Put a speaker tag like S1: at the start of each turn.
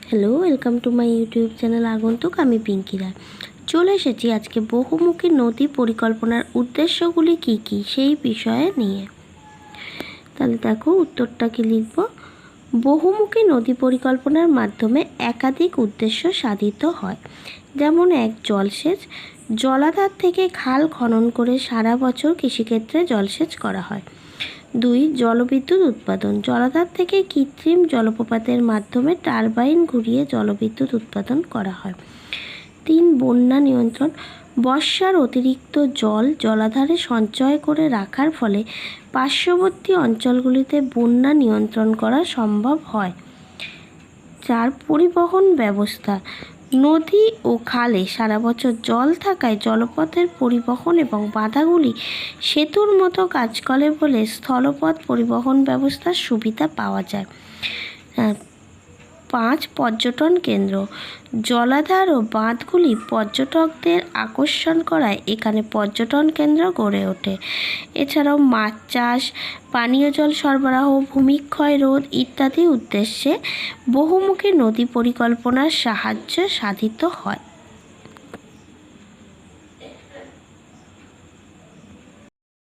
S1: Hello, welcome to my YouTube channel আগন্তুক। আমি পিঙ্কি রায় চলে এসেছি আজকে বহুমুখী নদী পরিকল্পনার উদ্দেশ্যগুলি কি কি সেই বিষয়ে নিয়ে। তাহলে দেখো উত্তরটা কি লিখব। বহুমুখী নদী পরিকল্পনার মাধ্যমে একাধিক উদ্দেশ্য সাধিত হয়, যেমন এক, জলসেচ। জলাধার থেকে খাল খনন করে সারা বছর কৃষিক্ষেত্রে জলসেচ করা হয়। 2, জলবিদ্যুৎ উৎপাদন। জলাধার থেকে কৃত্রিম জলপ্রপাতের মাধ্যমে টারবাইন ঘুরিয়ে জলবিদ্যুৎ উৎপাদন করা হয়। 3, বন্যা নিয়ন্ত্রণ। বর্ষার অতিরিক্ত জল জলাধারে সঞ্চয় করে রাখার ফলে পার্শ্ববর্তী অঞ্চলগুলিতে বন্যা নিয়ন্ত্রণ করা সম্ভব হয়। 4, পরিবহন ব্যবস্থা। নদী ও খালে সারা বছর জল থাকায় জলপথের পরিবহন এবং বাধাগুলি সেতুর মতো কাজ করে বলে স্থলপথ পরিবহন ব্যবস্থার সুবিধা পাওয়া যায়। 5, পর্যটন কেন্দ্র। জলাধার ও বাঁধগুলি পর্যটকদের আকর্ষণ করায় এখানে পর্যটন কেন্দ্র গড়ে ওঠে। এছাড়াও মাছ চাষ, পানীয় জল সরবরাহ, ভূমিক্ষয় রোধ ইত্যাদি উদ্দেশ্যে বহুমুখী নদী পরিকল্পনার সাহায্য সাধিত হয়।